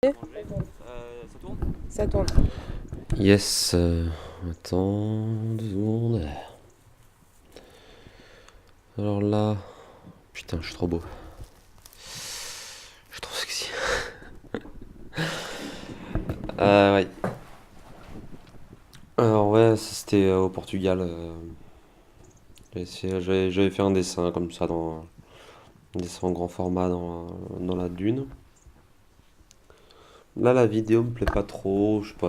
Ça tourne? Ça tourne. Yes, attends 2 secondes. Alors là, putain, je suis trop beau. Je suis trop sexy. Ouais. Alors ouais, ça, c'était au Portugal. J'avais fait un dessin comme ça, un dessin en grand format dans la dune. Là, la vidéo me plaît pas trop. Je sais pas,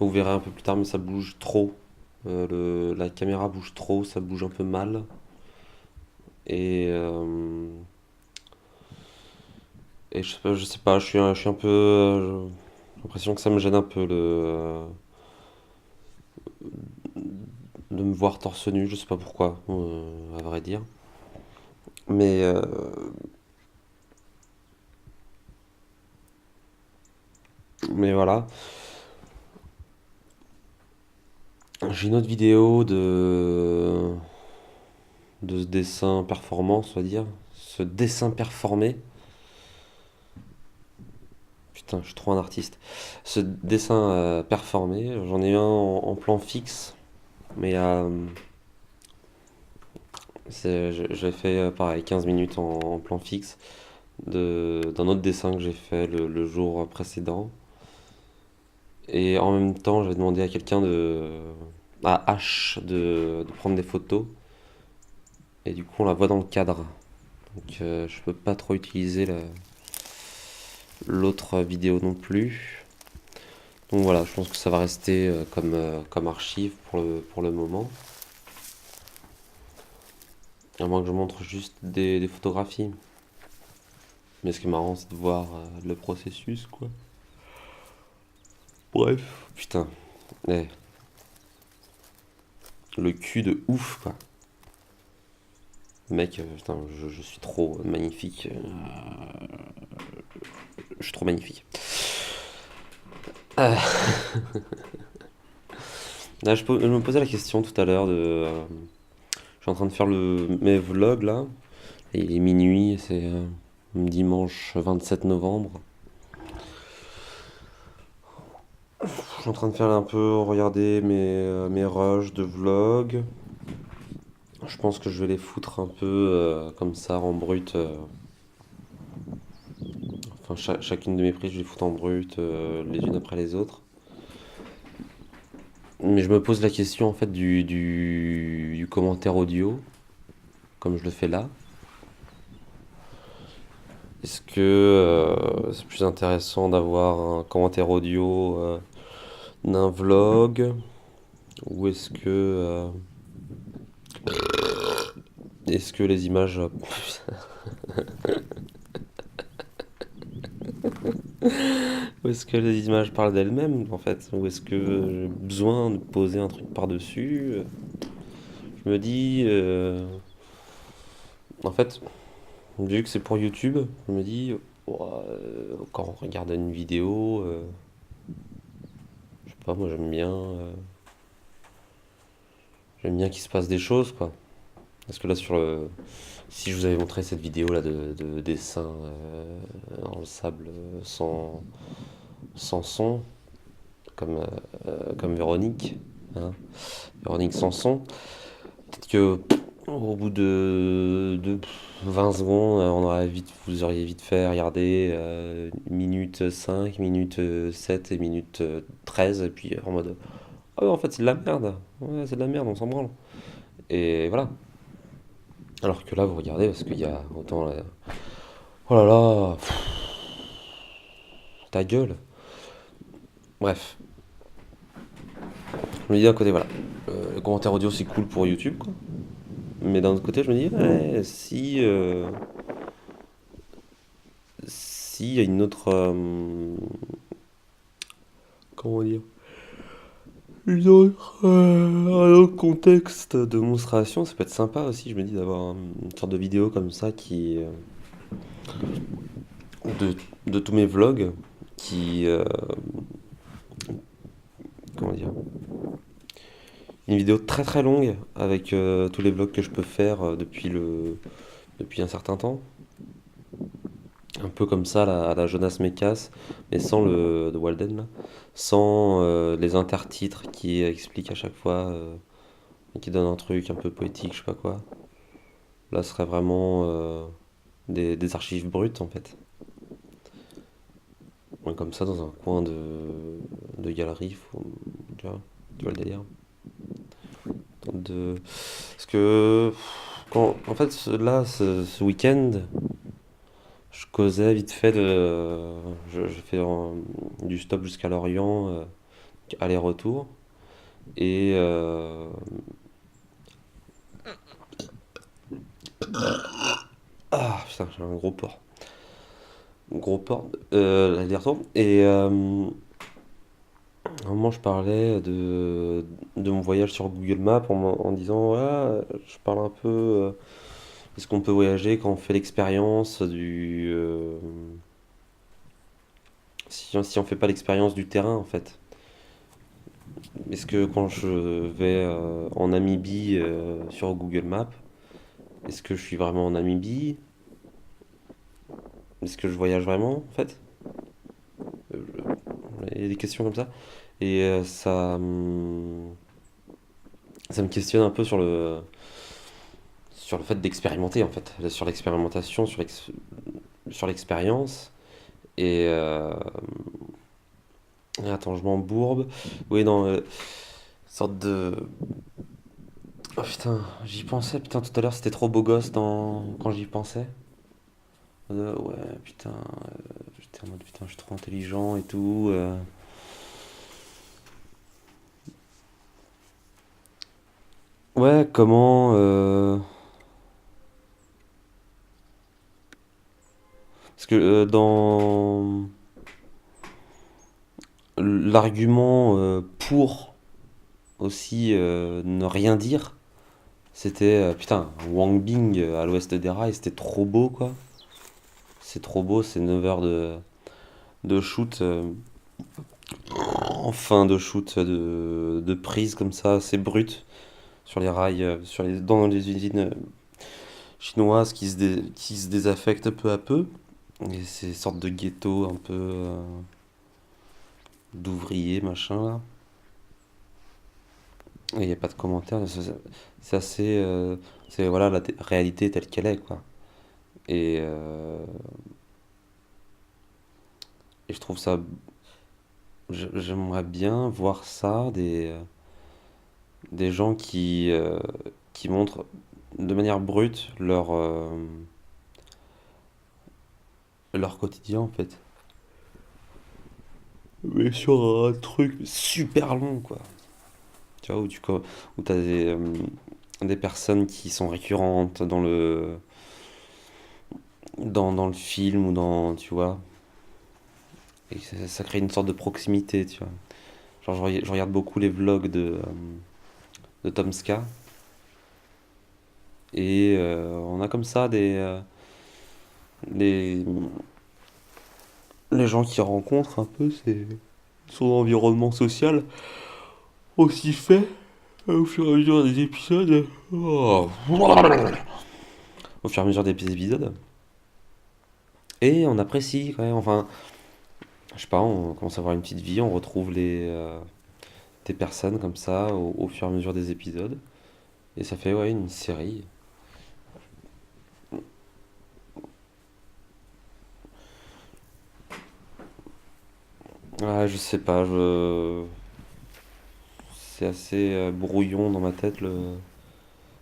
vous verrez un peu plus tard, mais ça bouge trop. La caméra bouge trop, ça bouge un peu mal. Et, euh, et je sais pas, je suis un peu. J'ai l'impression que ça me gêne un peu de me voir torse nu, je sais pas pourquoi, à vrai dire. Mais, mais voilà. J'ai une autre vidéo de ce dessin performance, on va dire. Ce dessin performé. Putain, je suis trop un artiste. Ce dessin performé, j'en ai eu un en plan fixe. Mais j'ai fait pareil, 15 minutes en plan fixe d'un autre dessin que j'ai fait le jour précédent. Et en même temps, j'avais demandé à quelqu'un à H de prendre des photos. Et du coup, on la voit dans le cadre. Donc, je peux pas trop utiliser l'autre vidéo non plus. Donc voilà, je pense que ça va rester comme archive pour le moment. À moins que je montre juste des photographies. Mais ce qui est marrant, c'est de voir le processus, quoi. Bref. Putain, eh, le cul de ouf, quoi. Mec, putain, je suis trop magnifique. Je suis trop magnifique. Euh, Là, je me posais la question tout à l'heure je suis en train de faire mes vlogs là. Et il est minuit, c'est dimanche 27 novembre. Je suis en train de faire un peu regarder mes rushs de vlog. Je pense que je vais les foutre un peu comme ça en brut. Enfin, chacune de mes prises, je vais les foutre en brut les unes après les autres. Mais je me pose la question en fait du commentaire audio, comme je le fais là. Est-ce que c'est plus intéressant d'avoir un commentaire audio d'un vlog ou est-ce que les images ou est-ce que les images parlent d'elles-mêmes en fait ou est-ce que j'ai besoin de poser un truc par-dessus je me dis en fait vu que c'est pour YouTube je me dis oh, quand on regarde une vidéo je sais pas moi j'aime bien qu'il se passe des choses quoi. Parce que là, si je vous avais montré cette vidéo là de dessin dans le sable sans son, comme Véronique, hein, Véronique Sanson, peut-être que au bout de 20 secondes, vous auriez vite fait regarder minute 5 minute 7 et minute 13, et puis en mode ah ouais, en fait, c'est de la merde, ouais, c'est de la merde, on s'en branle. Et voilà. Alors que là, vous regardez, parce qu'il y a autant. Oh là là, ta gueule. Bref, je me dis d'un côté, voilà, le commentaire audio c'est cool pour YouTube, quoi. Mais d'un autre côté, je me dis, ouais, si il y a une autre. Comment dire? Un autre contexte de monstration, ça peut être sympa aussi, je me dis, d'avoir une sorte de vidéo comme ça de tous mes vlogs qui. Comment dire? Une vidéo très très longue avec tous les vlogs que je peux faire depuis un certain temps. un peu comme ça à la Jonas Mekas, mais sans le de Walden là, sans les intertitres qui expliquent à chaque fois, et qui donnent un truc un peu poétique, je sais pas quoi. Là, ce serait vraiment des archives brutes en fait. Ouais, comme ça, dans un coin de galerie, tu vois le délire. De... Parce que, en fait, là, ce week-end, je causais vite fait je fais du stop jusqu'à Lorient, aller-retour. Et. Ah, putain, j'ai un gros porc. Gros porc, l'aller-retour. Et. À un moment, je parlais de mon voyage sur Google Maps en disant, voilà, je parle un peu. Est-ce qu'on peut voyager quand on fait l'expérience si on fait pas l'expérience du terrain, en fait? Est-ce que quand je vais en Namibie sur Google Maps, est-ce que je suis vraiment en Namibie? Est-ce que je voyage vraiment, en fait? Euh, Il y a des questions comme ça. Et ça me questionne un peu sur le fait d'expérimenter, en fait. Sur l'expérimentation, sur l'expérience. Et attends, je m'embourbe. Oui, non, sorte de. Oh putain, j'y pensais, putain, tout à l'heure c'était trop beau gosse quand j'y pensais. Ouais, putain, j'étais en mode putain, je suis trop intelligent et tout. Ouais, comment. Parce que dans l'argument pour aussi ne rien dire, c'était putain, Wang Bing à l'ouest des rails, c'était trop beau quoi. C'est trop beau, c'est 9 heures de shoot, en fin de shoot de prise comme ça, c'est brut, sur les rails, dans les usines chinoises qui se désaffectent peu à peu. Et ces sortes de ghettos un peu d'ouvriers, machin là. Et il n'y a pas de commentaire, c'est assez. C'est voilà la réalité telle qu'elle est quoi. Et, euh, et je trouve ça. J'aimerais bien voir ça, des gens qui montrent de manière brute leur quotidien en fait. Mais sur un truc super long quoi. Tu vois, où t'as des personnes qui sont récurrentes dans le film ou tu vois, et ça crée une sorte de proximité, tu vois. Genre, je regarde beaucoup les vlogs de Tomska, et on a comme ça les, les gens qui rencontrent un peu son environnement social, aussi fait au fur et à mesure des épisodes. Oh. Au fur et à mesure des épisodes. Et on apprécie quand même, enfin, je sais pas, on commence à avoir une petite vie, on retrouve des personnes comme ça au fur et à mesure des épisodes. Et ça fait ouais, une série. Ouais, je sais pas, c'est assez brouillon dans ma tête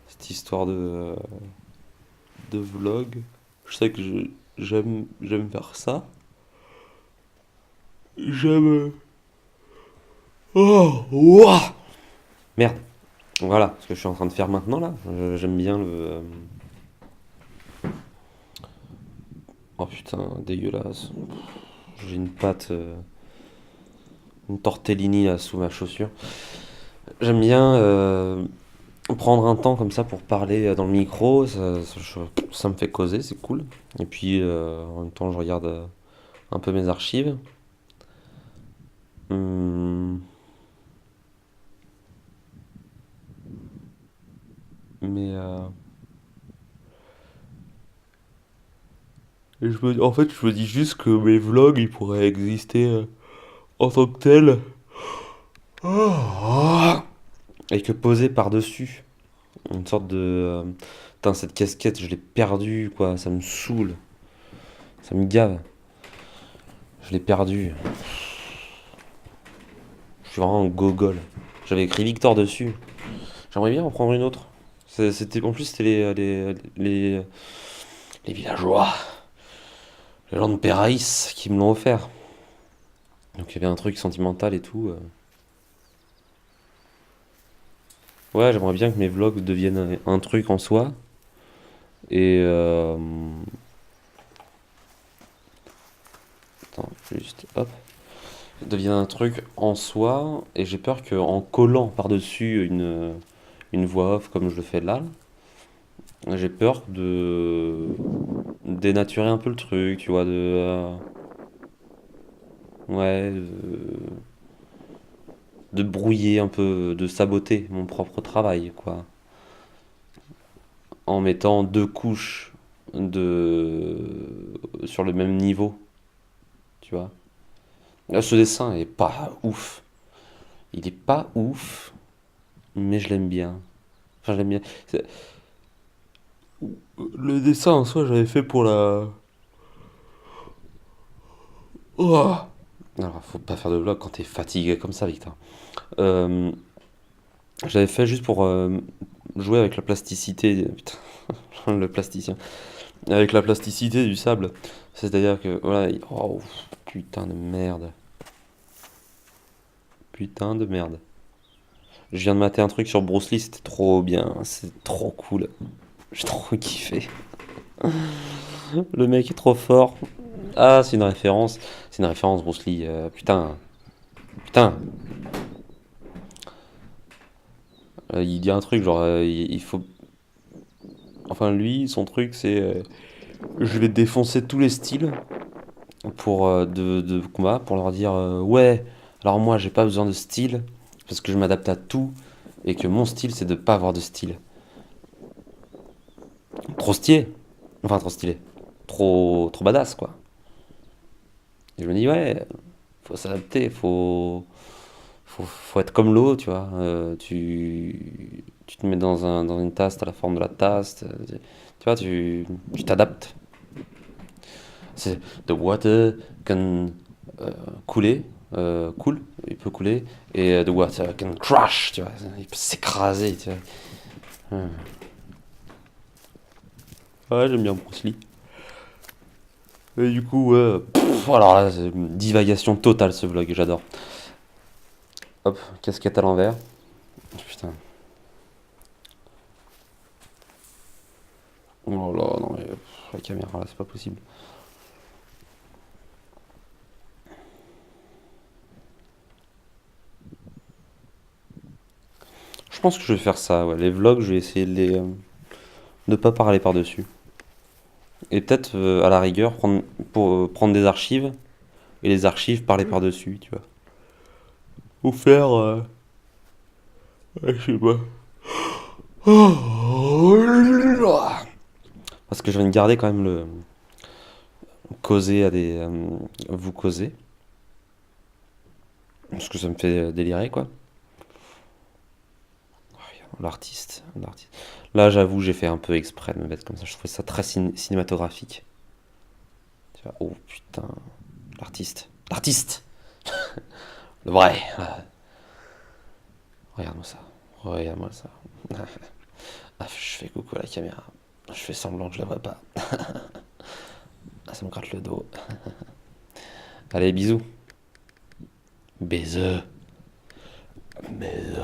cette histoire de vlog. Je sais que j'aime faire ça. J'aime. Oh, ouah. Merde. Voilà, ce que je suis en train de faire maintenant là. J'aime bien Oh putain, dégueulasse. J'ai une patte, une tortellini là sous ma chaussure. J'aime bien prendre un temps comme ça pour parler dans le micro. Ça me fait causer, c'est cool. Et puis en même temps, je regarde un peu mes archives. Hum, mais En fait, je me dis juste que mes vlogs, ils pourraient exister en tant que tels. Oh. Et que poser par-dessus. Une sorte de... Putain, cette casquette, je l'ai perdue, quoi. Ça me saoule. Ça me gave. Je l'ai perdue. Je suis vraiment un gogol. J'avais écrit Victor dessus. J'aimerais bien en prendre une autre. En plus, c'était les villageois, les gens de Péraïs qui me l'ont offert. Donc il y avait un truc sentimental et tout. Ouais, j'aimerais bien que mes vlogs deviennent un truc en soi. Et attends, juste hop. Deviennent un truc en soi. Et j'ai peur qu'en collant par-dessus une voix off comme je le fais là, j'ai peur de dénaturer un peu le truc, tu vois, ouais, de brouiller un peu, de saboter mon propre travail, quoi. En mettant deux couches sur le même niveau, tu vois. Là, ce dessin est pas ouf. Il est pas ouf, mais je l'aime bien. Enfin, je l'aime bien. Le dessin en soi, j'avais fait pour la. Oh. Alors, faut pas faire de vlog quand t'es fatigué comme ça, Victor. Euh, J'avais fait juste pour jouer avec la plasticité. Putain, le plasticien. Avec la plasticité du sable. C'est-à-dire que, voilà. Oh, putain de merde. Putain de merde. Je viens de mater un truc sur Bruce Lee, c'était trop bien. C'est trop cool. J'ai trop kiffé. Le mec est trop fort. Ah, c'est une référence. C'est une référence, Bruce Lee. Putain. Putain. Il dit un truc, genre, il faut. Enfin, lui, son truc, c'est. Je vais défoncer tous les styles de combat pour leur dire ouais, alors moi, j'ai pas besoin de style parce que je m'adapte à tout et que mon style, c'est de pas avoir de style. Trop stylé. Enfin, trop stylé. Trop badass, quoi. Et je me dis, ouais, faut s'adapter, faut être comme l'eau, tu vois. Tu te mets dans une tasse, t'as la forme de la tasse. Tu vois, tu t'adaptes. C'est the water can couler, cool, il peut couler, et the water can crash, tu vois, il peut s'écraser, tu vois. Hmm. Ouais, j'aime bien Bruce Lee. Et du coup, voilà, c'est une divagation totale ce vlog, j'adore. Hop, casquette à l'envers. Putain. Oh là, non mais la caméra là, c'est pas possible. Je pense que je vais faire ça, ouais. Les vlogs, je vais essayer de pas parler par-dessus. Et peut-être, à la rigueur, prendre des archives, et les archives parler par-dessus, tu vois. Ou faire... ouais, je sais pas. Parce que je viens de garder quand même le causer à des... vous causer. Parce que ça me fait délirer, quoi. L'artiste. Là, j'avoue, j'ai fait un peu exprès de me mettre comme ça. Je trouvais ça très cinématographique. Tu vois, oh putain, l'artiste. L'artiste. Le vrai. Ah, regarde-moi ça. Regarde-moi ça. Ah, je fais coucou à la caméra. Je fais semblant que je la vois pas. Ah, ça me gratte le dos. Allez, bisous. Baiseux. Baiseux.